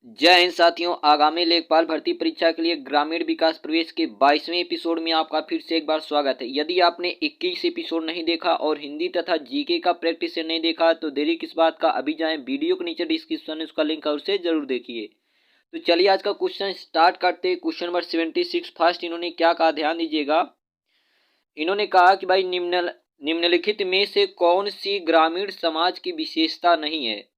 जय हिंद साथियों। आगामी लेखपाल भर्ती परीक्षा के लिए ग्रामीण विकास प्रवेश के 22वें एपिसोड में आपका फिर से एक बार स्वागत है। यदि आपने 21 एपिसोड नहीं देखा और हिंदी तथा जीके का प्रैक्टिस नहीं देखा तो देरी किस बात का, अभी जाएं वीडियो के नीचे डिस्क्रिप्शन में उसका लिंक है, उसे जरूर देखिए। तो चलिए आज का क्वेश्चन स्टार्ट करते हैं। Question number 76। फर्स्ट इन्होंने क्या कहा, ध्यान दीजिएगा। इन्होंने कहा कि भाई निम्नलिखित में से कौन सी ग्रामीण समाज की विशेषता नहीं है।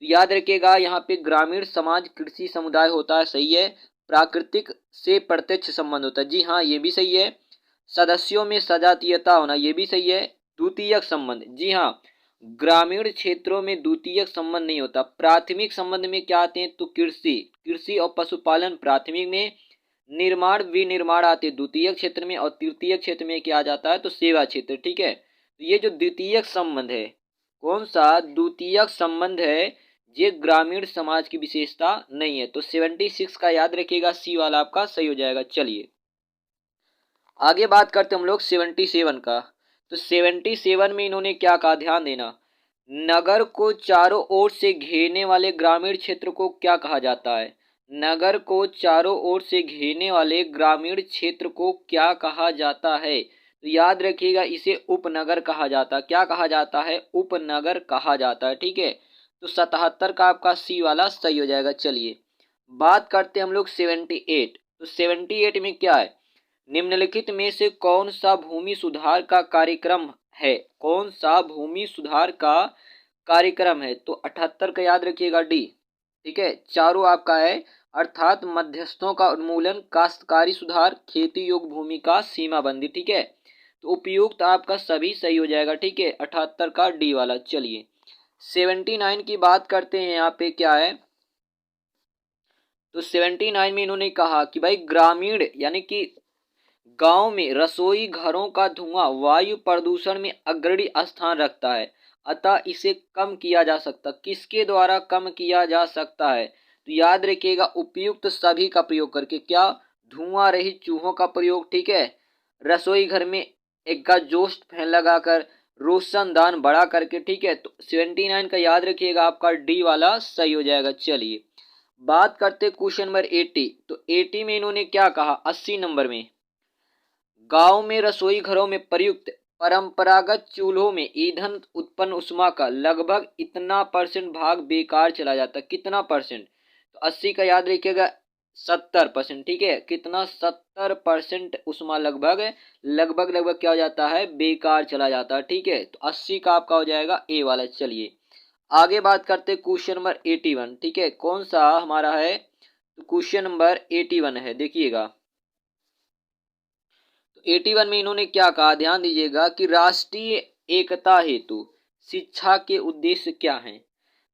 याद रखिएगा, यहाँ पे ग्रामीण समाज कृषि समुदाय होता है, सही है। प्राकृतिक से प्रत्यक्ष संबंध होता है, जी हाँ ये भी सही है। सदस्यों में सजातीयता होना, ये भी सही है। द्वितीयक संबंध, जी हाँ ग्रामीण क्षेत्रों में द्वितीयक संबंध नहीं होता। प्राथमिक संबंध में क्या आते हैं तो कृषि कृषि और पशुपालन प्राथमिक में, निर्माण विनिर्माण आते द्वितीयक क्षेत्र में, और तृतीय क्षेत्र में क्या आ जाता है तो सेवा क्षेत्र। ठीक है, तो ये जो द्वितीयक संबंध है, कौन सा द्वितीयक संबंध है, ये ग्रामीण समाज की विशेषता नहीं है। तो 76 का याद रखिएगा, सी वाला आपका सही हो जाएगा। चलिए आगे बात करते हम लोग 77 का। तो 77 में इन्होंने क्या कहा, ध्यान देना। नगर को चारों ओर से घेरने वाले ग्रामीण क्षेत्र को क्या कहा जाता है। नगर को चारों ओर से घेरने वाले ग्रामीण क्षेत्र को क्या कहा जाता है। तो याद रखिएगा, इसे उपनगर कहा जाता है। क्या कहा जाता है, उपनगर कहा जाता है। ठीक है, तो 77 का आपका सी वाला सही हो जाएगा। चलिए बात करते हैं हम लोग 78। तो 78 में क्या है, निम्नलिखित में से कौन सा भूमि सुधार का कार्यक्रम है। कौन सा भूमि सुधार का कार्यक्रम है, तो 78 का याद रखिएगा, डी। ठीक है, चारों आपका है, अर्थात मध्यस्थों का उन्मूलन, काश्तकारी सुधार, खेती योग्य भूमि का सीमाबंदी। ठीक है, तो उपयुक्त आपका सभी सही हो जाएगा। ठीक है, 78 का डी वाला। चलिए 79 की बात करते हैं। यहाँ पे क्या है, तो 79 में इन्होंने कहा कि भाई ग्रामीण यानी कि गांव में रसोई घरों का धुआं वायु प्रदूषण में अग्रणी स्थान रखता है, अतः इसे कम किया जा सकता। किसके द्वारा कम किया जा सकता है, तो याद रखिएगा उपयुक्त सभी का प्रयोग करके। क्या, धुआं रहित चूहों का प्रयोग। ठीक है, रसोई घर में एग्जॉस्ट फैन लगाकर, रोशनदान बढ़ा करके। ठीक है, तो 79 का याद रखिएगा, आपका डी वाला सही हो जाएगा। चलिए बात करते क्वेश्चन नंबर 80। तो 80 में इन्होंने क्या कहा, 80 नंबर में, गांव में रसोई घरों में प्रयुक्त परंपरागत चूल्हों में ईंधन उत्पन्न उष्मा का लगभग इतना परसेंट भाग बेकार चला जाता है। कितना परसेंट, तो 80 का याद रखिएगा, 70%। ठीक है, कितना, 70% उष्मा लगभग लगभग लगभग क्या हो जाता है, बेकार चला जाता है। ठीक है, तो 80 का आपका हो जाएगा ए वाला। चलिए आगे बात करते क्वेश्चन नंबर 81। ठीक है, कौन सा हमारा है, तो क्वेश्चन नंबर 81 है, देखिएगा। 81 में इन्होंने क्या कहा, ध्यान दीजिएगा कि राष्ट्रीय एकता हेतु शिक्षा के उद्देश्य क्या हैं।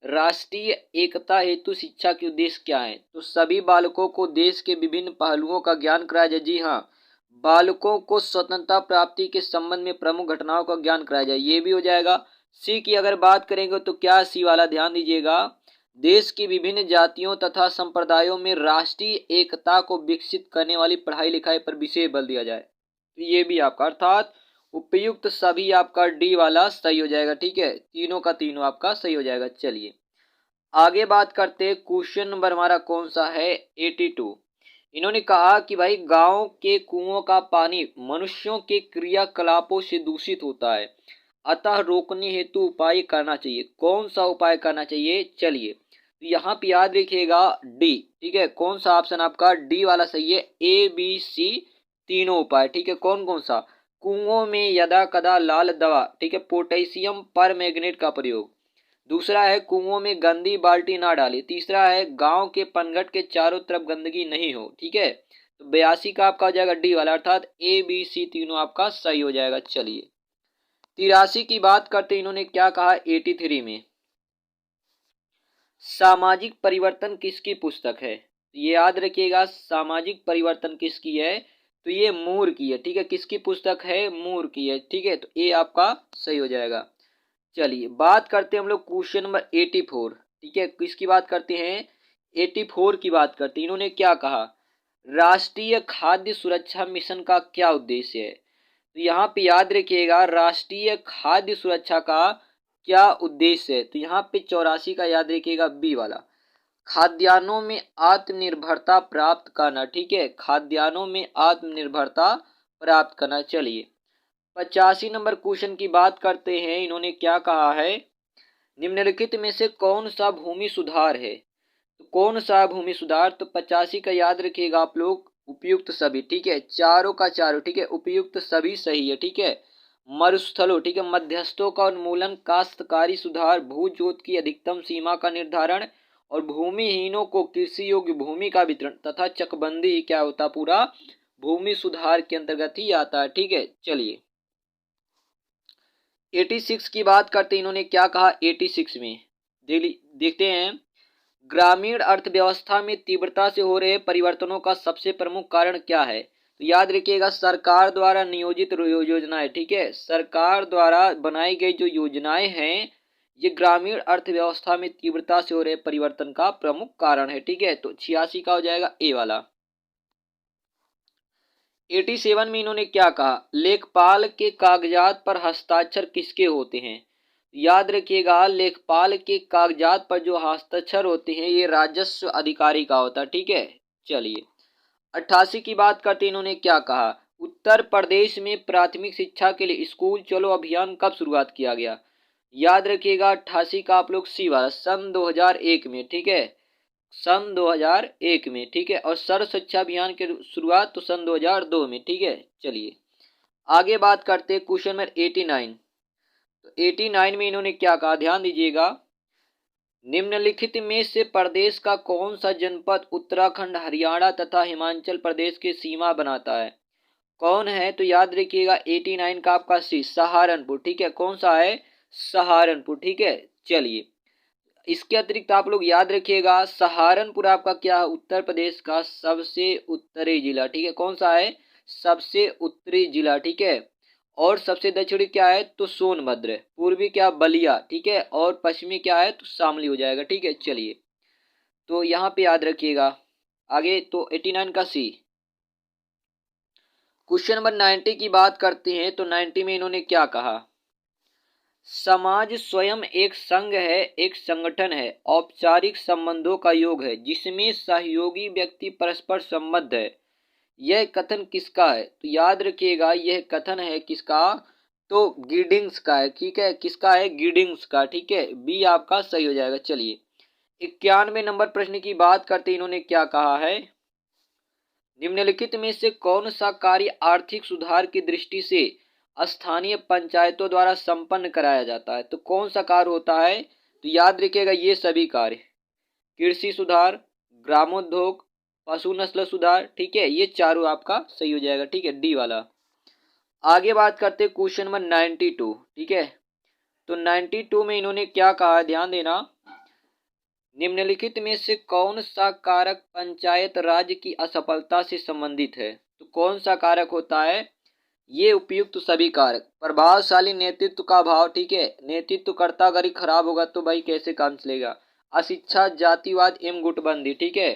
राष्ट्रीय एकता हेतु शिक्षा के उद्देश्य क्या हैं, तो सभी बालकों को देश के विभिन्न पहलुओं का ज्ञान कराया जाए। जी हाँ, बालकों को स्वतंत्रता प्राप्ति के संबंध में प्रमुख घटनाओं का ज्ञान कराया जाए, ये भी हो जाएगा। सी की अगर बात करेंगे तो क्या, सी वाला ध्यान दीजिएगा, देश की विभिन्न जातियों तथा संप्रदायों में राष्ट्रीय एकता को विकसित करने वाली पढ़ाई लिखाई पर विशेष बल दिया जाए। तो ये भी आपका, अर्थात उपयुक्त सभी आपका डी वाला सही हो जाएगा। ठीक है, तीनों का तीनों आपका सही हो जाएगा। चलिए आगे बात करते हैं, क्वेश्चन नंबर हमारा कौन सा है, 82। इन्होंने कहा कि भाई गांव के कुओं का पानी मनुष्यों के क्रियाकलापों से दूषित होता है, अतः रोकने हेतु उपाय करना चाहिए। कौन सा उपाय करना चाहिए, चलिए तो यहाँ पे याद रखिएगा, डी। ठीक है, कौन सा ऑप्शन आपका डी वाला सही है, ए बी सी तीनों उपाय। ठीक है, कौन कौन सा, कुओं में यदा कदा लाल दवा, ठीक है, पोटेशियम पर मैग्नेट का प्रयोग। दूसरा है कुओं में गंदी बाल्टी ना डाले। तीसरा है गांव के पनघट के चारों तरफ गंदगी नहीं हो। ठीक है, तो 82 का आपका हो जाएगा डी वाला, अर्थात ए बी सी तीनों आपका सही हो जाएगा। चलिए 83 की बात करते इन्होंने क्या कहा, 83 में, सामाजिक परिवर्तन किसकी पुस्तक है। ये याद रखिएगा, सामाजिक परिवर्तन किसकी है, तो ये मूर की है। ठीक है, किसकी पुस्तक है, मूर की है। ठीक है, तो ये आपका सही हो जाएगा। चलिए बात करते हैं हम लोग क्वेश्चन नंबर 84। ठीक है, किसकी बात करते हैं, 84 की बात करते हैं। इन्होंने क्या कहा, राष्ट्रीय खाद्य सुरक्षा मिशन का क्या उद्देश्य है। तो यहाँ पे याद रखिएगा, राष्ट्रीय खाद्य सुरक्षा का क्या उद्देश्य है, तो यहाँ पे 84 का याद रखिएगा, बी वाला, खाद्यान्नों में आत्मनिर्भरता प्राप्त करना, ठीक है, खाद्यान्नों में आत्मनिर्भरता प्राप्त करना। चलिए 85 नंबर क्वेश्चन की बात करते हैं। इन्होंने क्या कहा है, निम्नलिखित में से कौन सा भूमि सुधार है। तो कौन सा भूमि सुधार, तो 85 का याद रखिएगा आप लोग, उपयुक्त सभी, ठीक है, चारों का चारों, ठीक है, उपयुक्त सभी सही है, ठीक है। मरुस्थलों, ठीक है, मध्यस्थों का उन्मूलन, काश्तकारी सुधार, भू जोत की अधिकतम सीमा का निर्धारण और भूमिहीनों को कृषि योग्य भूमि का वितरण तथा चकबंदी क्या होता, पूरा भूमि सुधार के अंतर्गत ही आता है, ठीक है। चलिए 86 की बात करते हैं। इन्होंने क्या कहा 86 में, देखते हैं। ग्रामीण अर्थव्यवस्था में तीव्रता से हो रहे परिवर्तनों का सबसे प्रमुख कारण क्या है। तो याद रखिएगा, सरकार द्वारा नियोजित योजनाएं, ठीक है, सरकार द्वारा बनाई गई जो योजनाएं हैं ये ग्रामीण अर्थव्यवस्था में तीव्रता से हो रहे परिवर्तन का प्रमुख कारण है, ठीक है। तो 86 का हो जाएगा ए वाला। 87 में इन्होंने क्या कहा, लेखपाल के कागजात पर हस्ताक्षर किसके होते हैं। याद रखिएगा, लेखपाल के कागजात पर जो हस्ताक्षर होते हैं ये राजस्व अधिकारी का होता है, ठीक है। चलिए 88 की बात करते हैं। इन्होंने क्या कहा, उत्तर प्रदेश में प्राथमिक शिक्षा के लिए स्कूल चलो अभियान कब शुरुआत किया गया। याद रखिएगा 88 का आप लोग सी वाला, सन 2001 में, ठीक है, सन 2001 में, ठीक है। और सर्व शिक्षा अभियान की शुरुआत तो सन 2002 में, ठीक है। चलिए आगे बात करते हैं क्वेश्चन नंबर 89। तो 89 में इन्होंने क्या कहा, ध्यान दीजिएगा, निम्नलिखित में से प्रदेश का कौन सा जनपद उत्तराखंड, हरियाणा तथा हिमाचल प्रदेश की सीमा बनाता है। कौन है, तो याद रखिएगा 89 का आपका सी, सहारनपुर, ठीक है, कौन सा है, सहारनपुर, ठीक है। चलिए इसके अतिरिक्त आप लोग याद रखिएगा, सहारनपुर आपका क्या है, उत्तर प्रदेश का सबसे उत्तरी जिला, ठीक है, कौन सा है, सबसे उत्तरी जिला, ठीक है। और सबसे दक्षिणी क्या है, तो सोनभद्र, पूर्वी क्या, बलिया, ठीक है, और पश्चिमी क्या है, तो शामली हो जाएगा, ठीक है। चलिए तो यहाँ पे याद रखिएगा। आगे तो 89 का सी। क्वेश्चन नंबर 90 की बात करते हैं। तो 90 में इन्होंने क्या कहा, समाज स्वयं एक संघ है, एक संगठन है, औपचारिक संबंधों का योग है जिसमें सहयोगी व्यक्ति परस्पर संबद्ध है। यह कथन किसका है। तो याद रखिएगा यह कथन है किसका, तो गिडिंग्स का है, ठीक है, किसका है, गिडिंग्स का, ठीक है, बी आपका सही हो जाएगा। चलिए 91 नंबर प्रश्न की बात करते इन्होंने क्या कहा है, निम्नलिखित में से कौन सा कार्य आर्थिक सुधार की दृष्टि से स्थानीय पंचायतों द्वारा संपन्न कराया जाता है। तो कौन सा कार्य होता है, तो याद रखिएगा ये सभी कार्य, कृषि सुधार, ग्रामोद्योग, पशु नस्ल सुधार, ठीक है, ये चारों आपका सही हो जाएगा, ठीक है, डी वाला। आगे बात करते हैं क्वेश्चन नंबर 92, ठीक है। तो 92 में इन्होंने क्या कहा, ध्यान देना, निम्नलिखित में से कौन सा कारक पंचायत राज की असफलता से संबंधित है। तो कौन सा कारक होता है, ये उपयुक्त सभी कारक, प्रभावशाली नेतृत्व का अभाव, ठीक है, नेतृत्वकर्ता अगर ही खराब होगा तो भाई कैसे काम चलेगा, अशिक्षा, जातिवाद एवं गुटबंदी, ठीक है।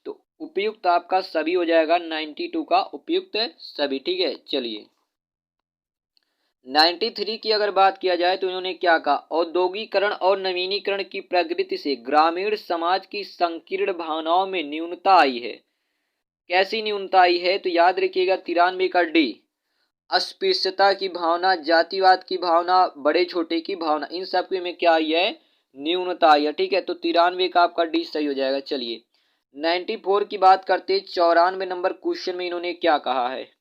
तो उपयुक्त आपका सभी हो जाएगा, 92 का उपयुक्त सभी, ठीक है। चलिए 93 की अगर बात किया जाए तो इन्होंने क्या कहा, औद्योगिकरण और नवीनीकरण की प्रकृति से ग्रामीण समाज की संकीर्ण भावनाओं में न्यूनता आई है। कैसी न्यूनता आई है, तो याद रखिएगा 93 का डी, अस्पृश्यता की भावना, जातिवाद की भावना, बड़े छोटे की भावना, इन सब में क्या आई है, न्यूनता आई है, ठीक है। तो 93 का आपका डी सही हो जाएगा। चलिए 94 की बात करते, 94 नंबर क्वेश्चन में इन्होंने क्या कहा है,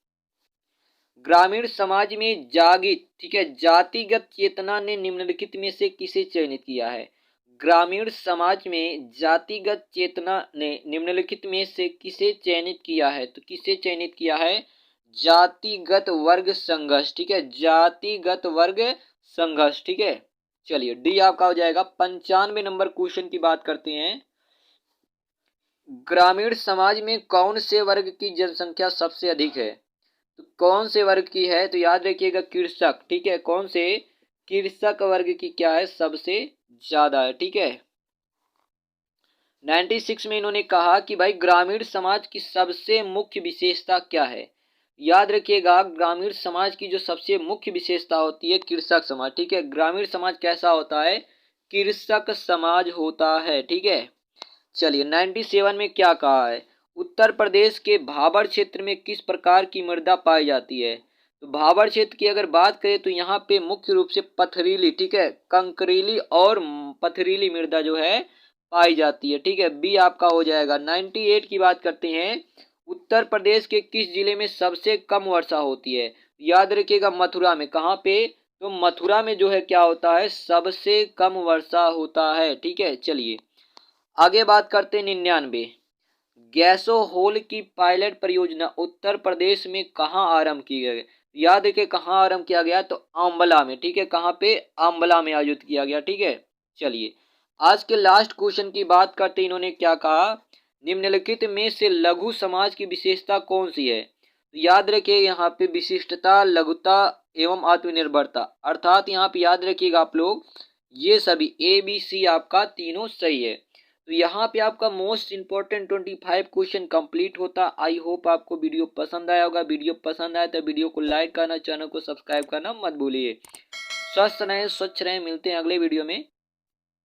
ग्रामीण समाज में जागृत, ठीक है, जातिगत चेतना ने निम्नलिखित में से किसे चयनित किया है। ग्रामीण समाज में जातिगत चेतना ने निम्नलिखित में से किसे चयनित किया है। तो किसे चयनित किया है, जातिगत वर्ग संघर्ष, ठीक है, जातिगत वर्ग संघर्ष, ठीक है। चलिए डी आपका हो जाएगा। 95 नंबर क्वेश्चन की बात करते हैं, ग्रामीण समाज में कौन से वर्ग की जनसंख्या सबसे अधिक है। तो कौन से वर्ग की है, तो याद रखिएगा कृषक, ठीक है, कौन से, कृषक वर्ग की क्या है, सबसे ज्यादा है, ठीक है। 96 में इन्होंने कहा कि भाई ग्रामीण समाज की सबसे मुख्य विशेषता क्या है। याद रखिएगा ग्रामीण समाज की जो सबसे मुख्य विशेषता होती है कृषक समाज, ठीक है, ग्रामीण समाज कैसा होता है, कृषक समाज होता है, ठीक है। चलिए 97 में क्या कहा है, उत्तर प्रदेश के भाबर क्षेत्र में किस प्रकार की मृदा पाई जाती है। तो भाबर क्षेत्र की अगर बात करें तो यहाँ पे मुख्य रूप से पथरीली, ठीक है, कंकरीली और पथरीली मृदा जो है पाई जाती है, ठीक है, बी आपका हो जाएगा। 98 की बात करते हैं, उत्तर प्रदेश के किस जिले में सबसे कम वर्षा होती है। याद रखिएगा मथुरा में, कहाँ पे, तो मथुरा में जो है क्या होता है, सबसे कम वर्षा होता है, ठीक है। चलिए आगे बात करते हैं 99, गैसो होल की पायलट परियोजना उत्तर प्रदेश में कहाँ आरंभ की गई। याद रखिए कहाँ आरंभ किया गया, तो आंबला में, ठीक है, कहाँ पे, आंबला में आयोजित किया गया, ठीक है। चलिए आज के लास्ट क्वेश्चन की बात करते हैं, इन्होंने क्या कहा, निम्नलिखित में से लघु समाज की विशेषता कौन सी है। तो याद रखिए यहाँ पे विशिष्टता, लघुता एवं आत्मनिर्भरता, अर्थात यहाँ पे याद रखिएगा आप लोग, ये सभी ए बी सी आपका तीनों सही है। तो यहाँ पे आपका मोस्ट इंपॉर्टेंट 25 क्वेश्चन कंप्लीट होता। आई होप आपको वीडियो पसंद आया होगा। वीडियो पसंद आया तो वीडियो को लाइक करना, चैनल को सब्सक्राइब करना मत भूलिए। स्वस्थ रहें, स्वच्छ रहें, मिलते हैं अगले वीडियो में,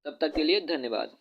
तब तक के लिए धन्यवाद।